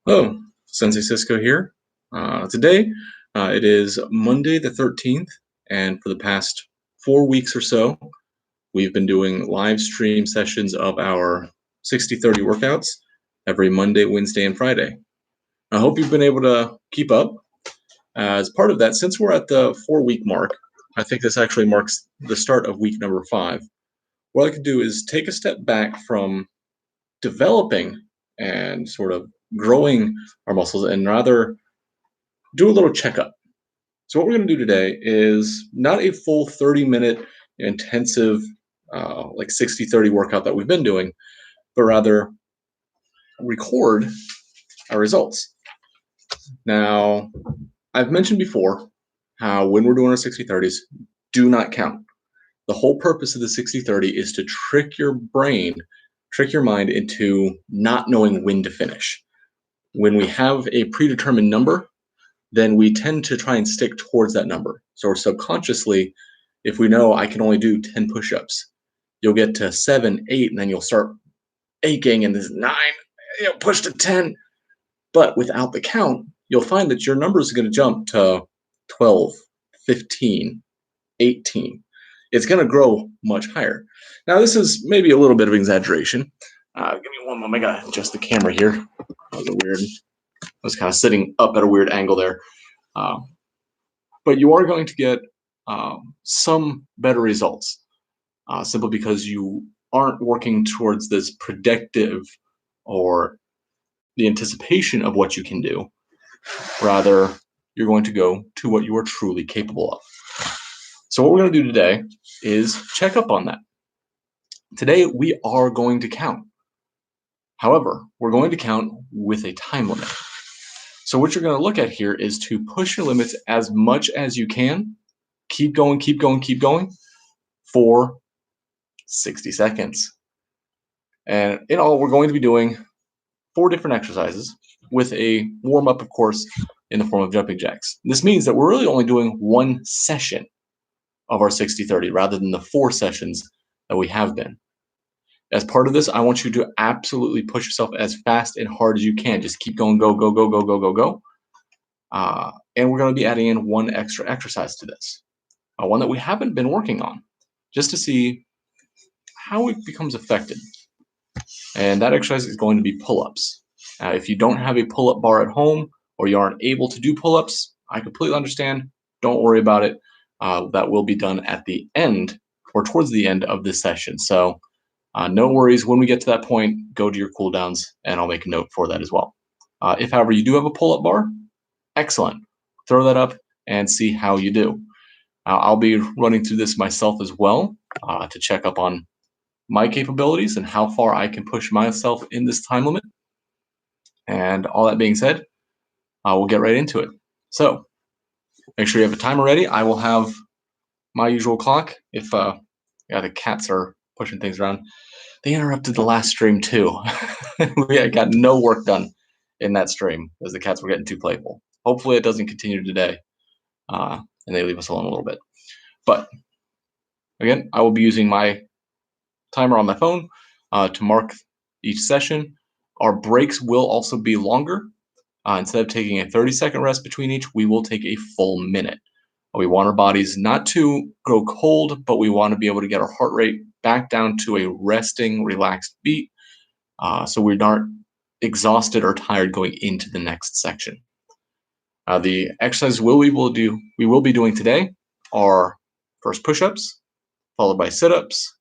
Hello, Sensei Cisco here. Today, it is Monday the 13th, and for the past 4 weeks or so, we've been doing live stream sessions of our 60/30 workouts every Monday, Wednesday, and Friday. I hope you've been able to keep up. As part of that, since we're at the 4 week mark, I think this actually marks the start of week number 5. What I could do is take a step back from developing and sort of growing our muscles and rather do a little checkup. So, what we're going to do today is not a full 30-minute intensive, like 60/30 workout that we've been doing, but rather record our results. Now, I've mentioned before how when we're doing our 60/30s, do not count. The whole purpose of the 60/30 is to trick your brain, trick your mind into not knowing when to finish. When we have a predetermined number, then we tend to try and stick towards that number. So subconsciously, if we know I can only do 10 push-ups, you'll get to 7, 8, and then you'll start aching and this 9, push to 10. But without the count, you'll find that your numbers are going to jump to 12, 15, 18. It's going to grow much higher. Now, this is maybe a little bit of exaggeration. Give me one moment. I got to adjust the camera here. That was weird. I was kind of sitting up at a weird angle there. But you are going to get some better results simply because you aren't working towards this predictive or the anticipation of what you can do. Rather, you're going to go to what you are truly capable of. So what we're going to do today is check up on that. Today, we are going to count. However, we're going to count with a time limit. So what you're going to look at here is to push your limits as much as you can. Keep going, keep going, keep going for 60 seconds. And in all, we're going to be doing 4 different exercises with a warm-up, of course, in the form of jumping jacks. This means that we're really only doing 1 session of our 60/30 rather than the 4 sessions that we have been. As part of this, I want you to absolutely push yourself as fast and hard as you can. Just keep going, go, go, go, go, go, go, go. And we're going to be adding in 1 extra exercise to this, one that we haven't been working on, just to see how it becomes effective. And that exercise is going to be pull-ups. If you don't have a pull-up bar at home or you aren't able to do pull-ups, I completely understand. Don't worry about it. That will be done at the end or towards the end of this session. So no worries. When we get to that point, go to your cool downs and I'll make a note for that as well. If, however, you do have a pull-up bar, excellent. Throw that up and see how you do. I'll be running through this myself as well to check up on my capabilities and how far I can push myself in this time limit. And all that being said, we'll get right into it. So make sure you have a timer ready. I will have my usual clock. If the cats are pushing things around, they interrupted the last stream too. We got no work done in that stream as the cats were getting too playful. Hopefully it doesn't continue today and they leave us alone a little bit. But again, I will be using my timer on my phone to mark each session. Our breaks will also be longer. Instead of taking a 30-second rest between each, we will take a full minute. We want our bodies not to grow cold, but we want to be able to get our heart rate back down to a resting, relaxed beat so we aren't exhausted or tired going into the next section. The exercises we will be doing today are first push-ups, followed by sit-ups,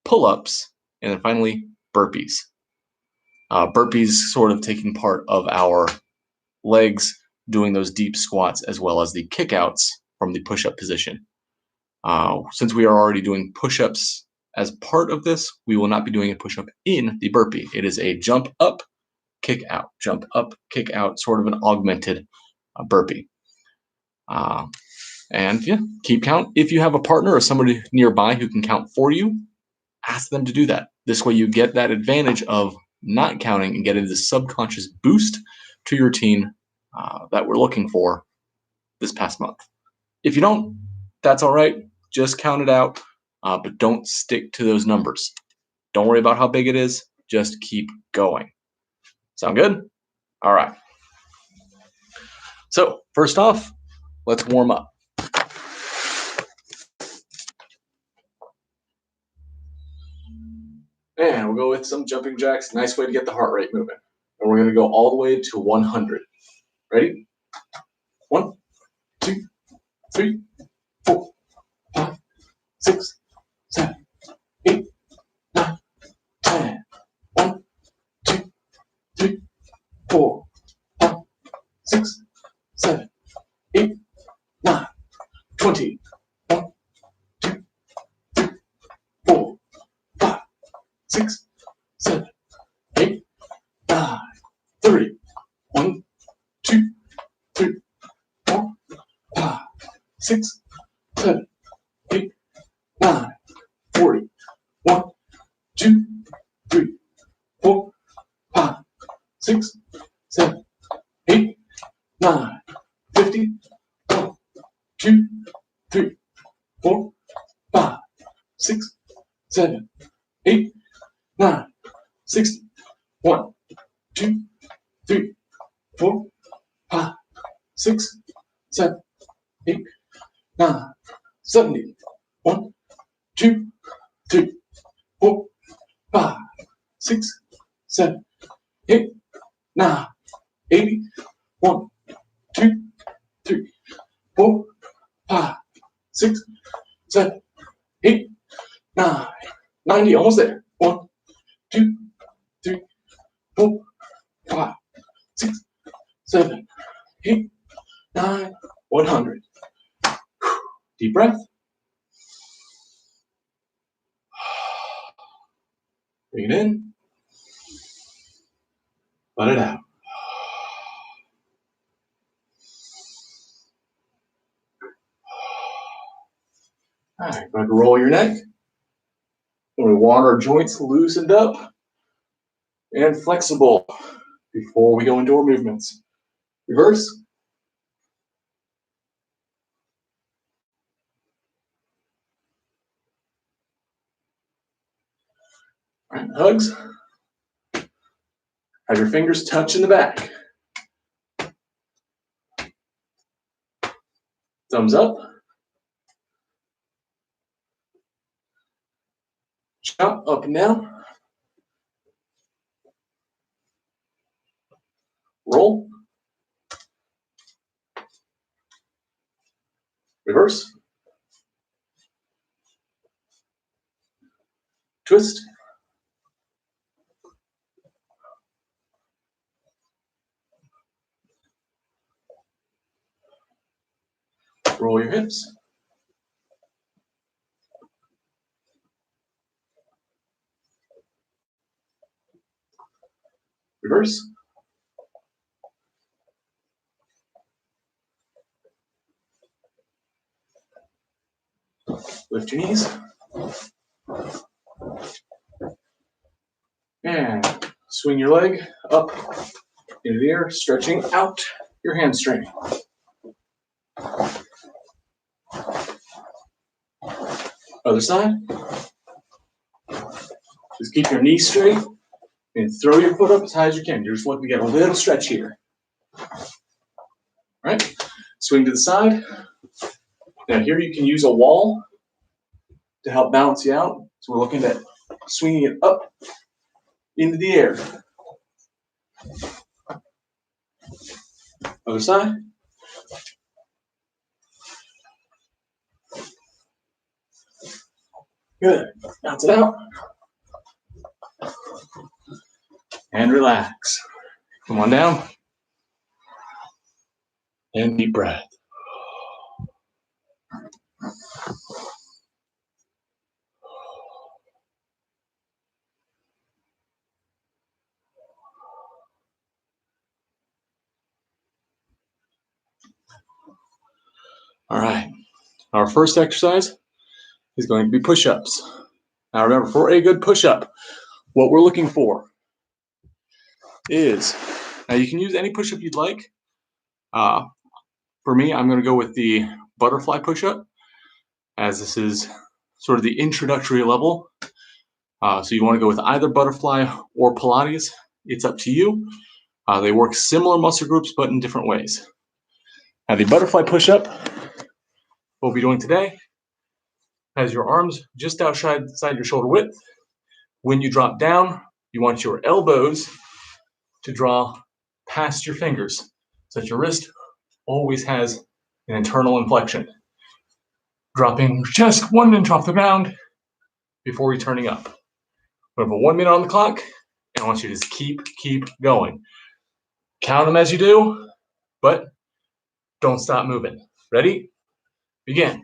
pull-ups, and then finally burpees. Burpees sort of taking part of our legs doing those deep squats as well as the kickouts from the push-up position. Since we are already doing push-ups as part of this, we will not be doing a push-up in the burpee. It is a jump up, kick out, jump up, kick out, sort of an augmented burpee. And yeah, keep count. If you have a partner or somebody nearby who can count for you, ask them to do that. This way you get that advantage of not counting and getting the subconscious boost to your routine that we're looking for this past month. If you don't, that's all right. Just count it out, but don't stick to those numbers. Don't worry about how big it is. Just keep going. Sound good? All right. So first off, let's warm up. And we'll go with some jumping jacks. Nice way to get the heart rate moving. And we're going to go all the way to 100. Ready? 1, 2, 3, 4, 5, 6, 7, 8, 9, 10. 1, 2, 3, 4, 5, 6, 7, 8, 9, 20. 1, 2, 3, 4, 5, 6, 7, 8, 9, 30. 1, 2, 3, 4, 5, 6, 7, 8, 9, 40. 1, 2, 3, 4, 5, 6, 7, 8, 9, 50. 1, 2, 3, 4, 5, 6, 7, 8, 9, 60. 1, 2, 3, 4, 5, 6, 7, 8, 9, 70. 1, 2, 3, 4, 5, 6, 7, 8, 9, 80. 1, 2, 3, 4, 5, 6, 7, 8, 9, 90. Almost there. 1, 2, 3, 4, 5, 6, 7, 8, 9, 100. Deep breath. Bring it in. Let it out. All right, go ahead and roll your neck. We want our joints loosened up and flexible before we go into our movements. Reverse. All right, hugs. Have your fingers touch in the back. Thumbs up. Chop up and down. Roll. Reverse. Twist. Roll your hips. Reverse. Lift your knees. And swing your leg up into the air, stretching out your hamstring. Other side. Just keep your knees straight and throw your foot up as high as you can. You're just looking to get a little stretch here. All right, swing to the side. Now here you can use a wall to help balance you out. So we're looking at swinging it up into the air. Other side. Good. Bounce it out. And relax. Come on down. And deep breath. All right. Our first exercise is going to be push-ups. Now remember, for a good push-up, what we're looking for is, now you can use any push-up you'd like. For me, I'm going to go with the butterfly push-up, as this is sort of the introductory level. So you want to go with either butterfly or Pilates. It's up to you. They work similar muscle groups, but in different ways. Now, the butterfly push-up we'll be doing today has your arms just outside your shoulder width. When you drop down, you want your elbows to draw past your fingers, so that your wrist always has an internal inflection. Dropping just 1 inch off the ground before returning up. We have a 1 minute on the clock, and I want you to just keep going. Count them as you do, but don't stop moving. Ready? Begin.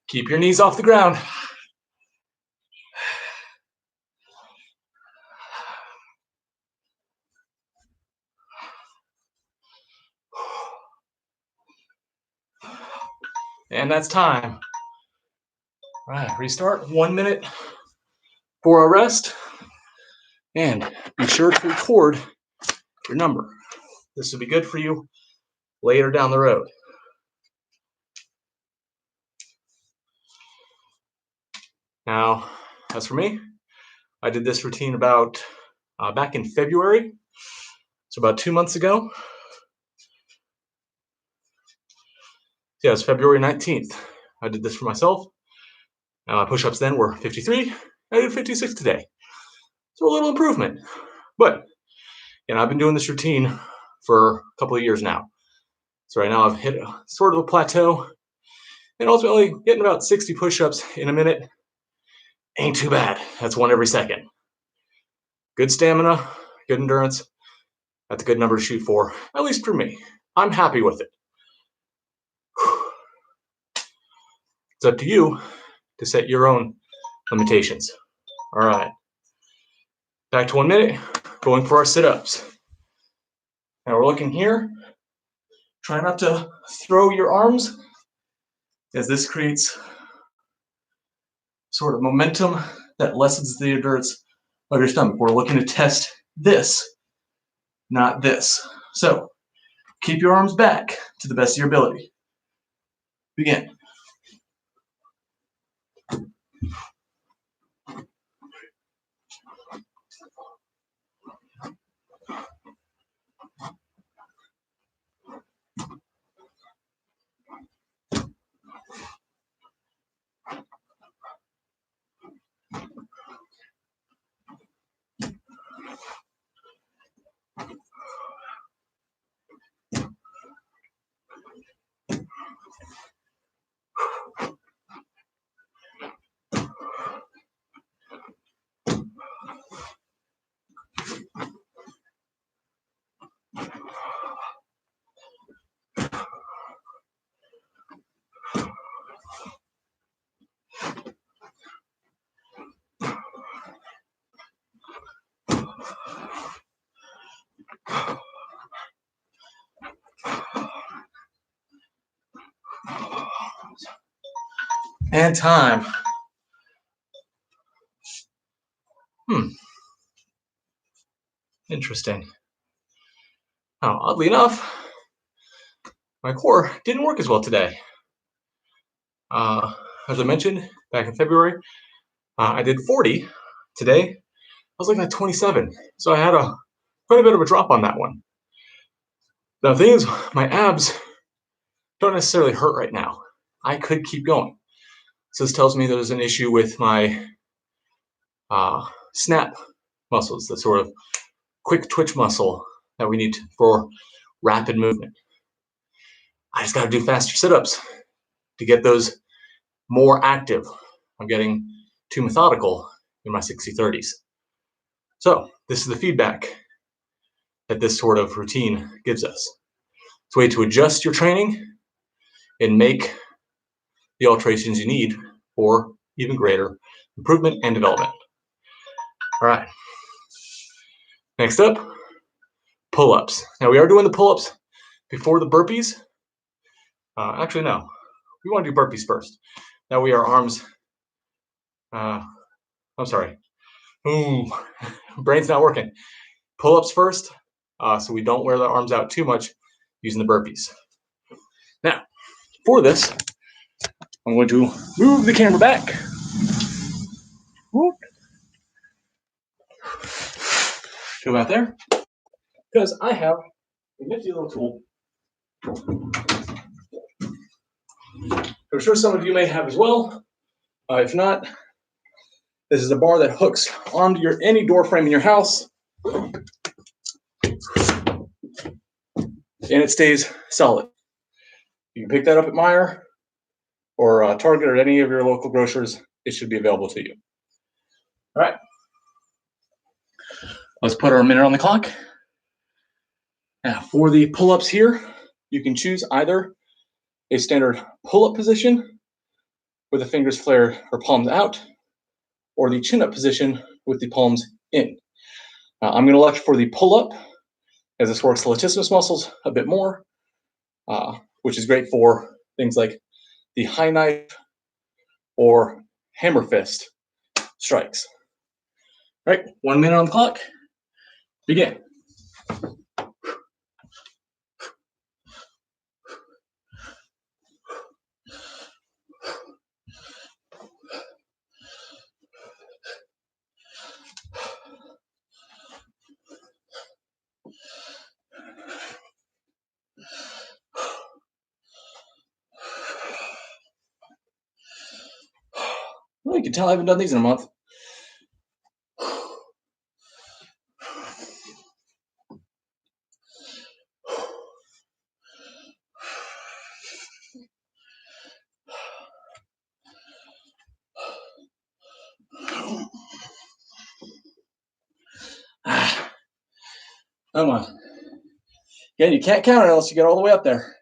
Keep your knees off the ground. And that's time. All right, restart. 1 minute for a rest. And be sure to record your number. This will be good for you later down the road. Now, as for me, I did this routine about back in February, so about 2 months ago. Yeah, it's February 19th. I did this for myself. And my push-ups then were 53. I did 56 today. So a little improvement. But I've been doing this routine for a couple of years now. So right now I've hit sort of a plateau. And ultimately, getting about 60 push-ups in a minute ain't too bad. That's 1 every second. Good stamina, good endurance. That's a good number to shoot for, at least for me. I'm happy with it. It's up to you to set your own limitations. All right. Back to 1 minute, going for our sit-ups. Now we're looking here. Try not to throw your arms, as this creates sort of momentum that lessens the endurance of your stomach. We're looking to test this, not this. So keep your arms back to the best of your ability. Begin. And time. Interesting. Now, oddly enough, my core didn't work as well today. As I mentioned back in February, I did 40. Today, I was looking at 27. So I had quite a bit of a drop on that one. Now, the thing is, my abs don't necessarily hurt right now. I could keep going. So this tells me there's an issue with my snap muscles, the sort of quick twitch muscle that we need for rapid movement. I just got to do faster sit-ups to get those more active. I'm getting too methodical in my 60-30s. So this is the feedback that this sort of routine gives us. It's a way to adjust your training and make the alterations you need for even greater improvement and development. All right. Next up, pull-ups. Now we are doing the pull-ups before the burpees. Actually, no. We want to do burpees first. Now we are arms. I'm sorry. Ooh, brain's not working. Pull-ups first, so we don't wear the arms out too much using the burpees. Now, for this, I'm going to move the camera back. Whoop. To about there, because I have a nifty little tool. I'm sure some of you may have as well. If not, this is a bar that hooks onto any door frame in your house, and it stays solid. You can pick that up at Meijer or Target or any of your local grocers. It should be available to you. All right. Let's put our minute on the clock. Now, for the pull-ups here, you can choose either a standard pull-up position with the fingers flared or palms out, or the chin-up position with the palms in. I'm going to elect for the pull-up, as this works the latissimus muscles a bit more, which is great for things like the high knife or hammer fist strikes. All right, 1 minute on the clock. Begin. Well, you can tell I haven't done these in a month. Come on. Again, you can't count it unless you get all the way up there.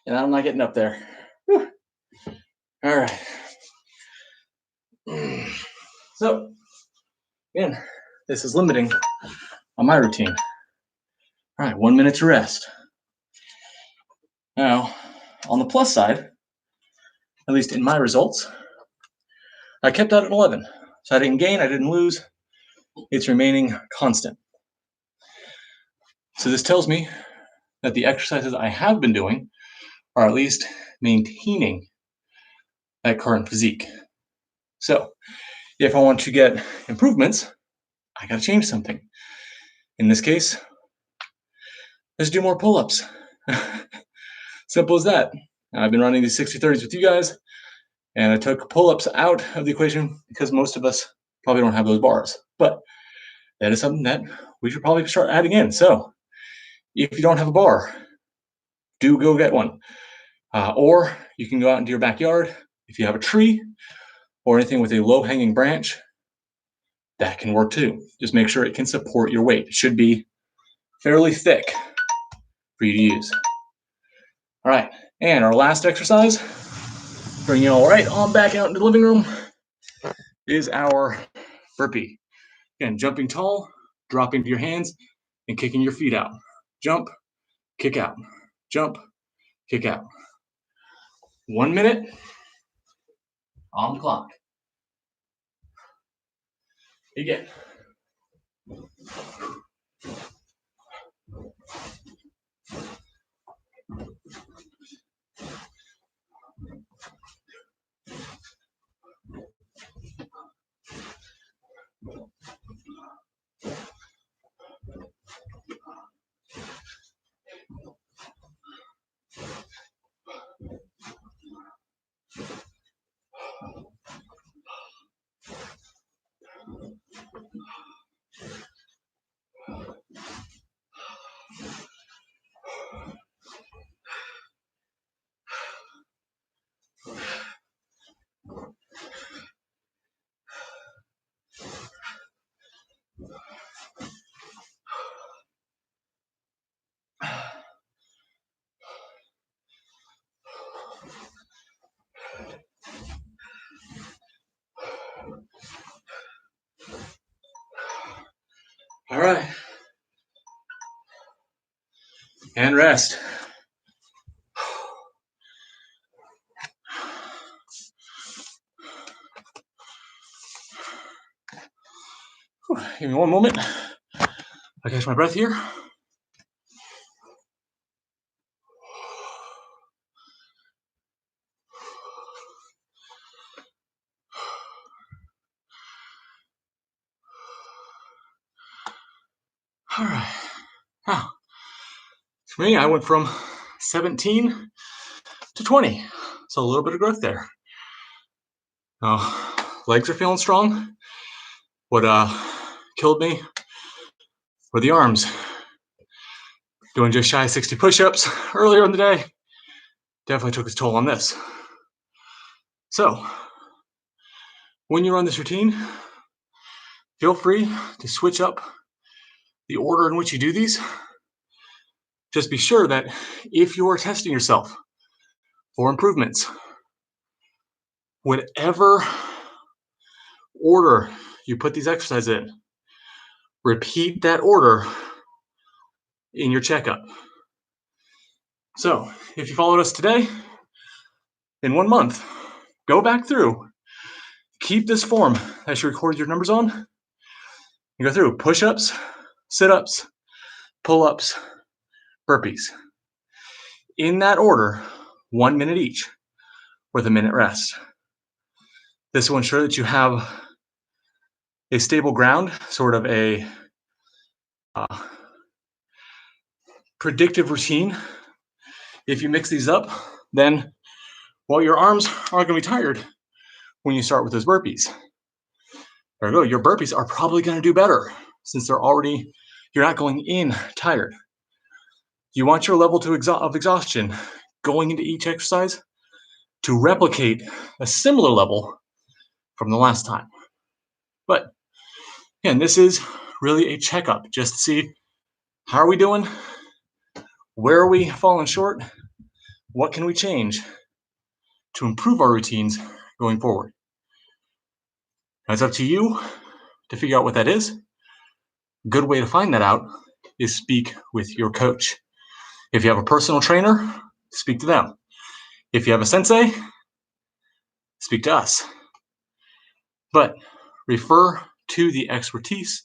And I'm not getting up there. Whew. All right. So, again, this is limiting on my routine. All right, 1 minute to rest. Now, on the plus side, at least in my results, I kept out at 11. So I didn't gain, I didn't lose. It's remaining constant. So this tells me that the exercises I have been doing are at least maintaining that current physique. So if I want to get improvements, I got to change something. In this case, let's do more pull-ups. Simple as that. I've been running these 60-30s with you guys, and I took pull-ups out of the equation because most of us probably don't have those bars. But that is something that we should probably start adding in. So if you don't have a bar, do go get one. Or you can go out into your backyard. If you have a tree or anything with a low-hanging branch, that can work too. Just make sure it can support your weight. It should be fairly thick for you to use. All right, and our last exercise, bring you all right on back out into the living room, is our burpee. Again, jumping tall, dropping to your hands, and kicking your feet out. Jump, kick out. Jump, kick out. 1 minute on the clock. Begin. right. And rest. Give me one moment. I catch my breath here. All right. Now, for me, I went from 17 to 20. So a little bit of growth there. Legs are feeling strong. What killed me were the arms. Doing just shy of 60 push-ups earlier in the day definitely took its toll on this. So, when you run this routine, feel free to switch up the order in which you do these. Just be sure that if you are testing yourself for improvements, whatever order you put these exercises in, repeat that order in your checkup. So, if you followed us today, in 1 month, go back through, keep this form that you recorded your numbers on, and go through push-ups, sit-ups, pull-ups, burpees. In that order, 1 minute each, with a minute rest. This will ensure that you have a stable ground, sort of a predictive routine. If you mix these up, then, well, your arms aren't going to be tired when you start with those burpees. There we go. Your burpees are probably going to do better since you're not going in tired. You want your level of exhaustion going into each exercise to replicate a similar level from the last time. But again, this is really a checkup just to see how are we doing, where are we falling short, what can we change to improve our routines going forward. Now, it's up to you to figure out what that is. A good way to find that out is speak with your coach. If you have a personal trainer, speak to them. If you have a sensei, speak to us. But refer to the expertise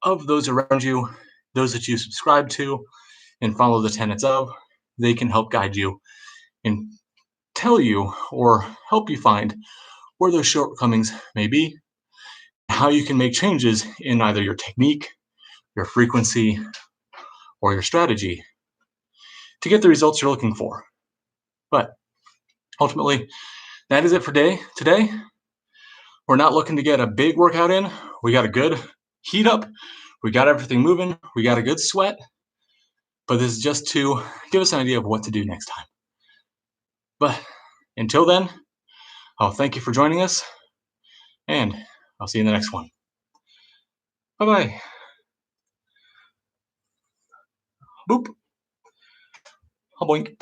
of those around you, those that you subscribe to and follow the tenets of. They can help guide you and tell you or help you find where those shortcomings may be, how you can make changes in either your technique, your frequency, or your strategy to get the results you're looking for. But ultimately, that is it for today. We're not looking to get a big workout in. We got a good heat up. We got everything moving. We got a good sweat. But this is just to give us an idea of what to do next time. But until then, I'll thank you for joining us, and I'll see you in the next one. Bye-bye. Boop. Boink.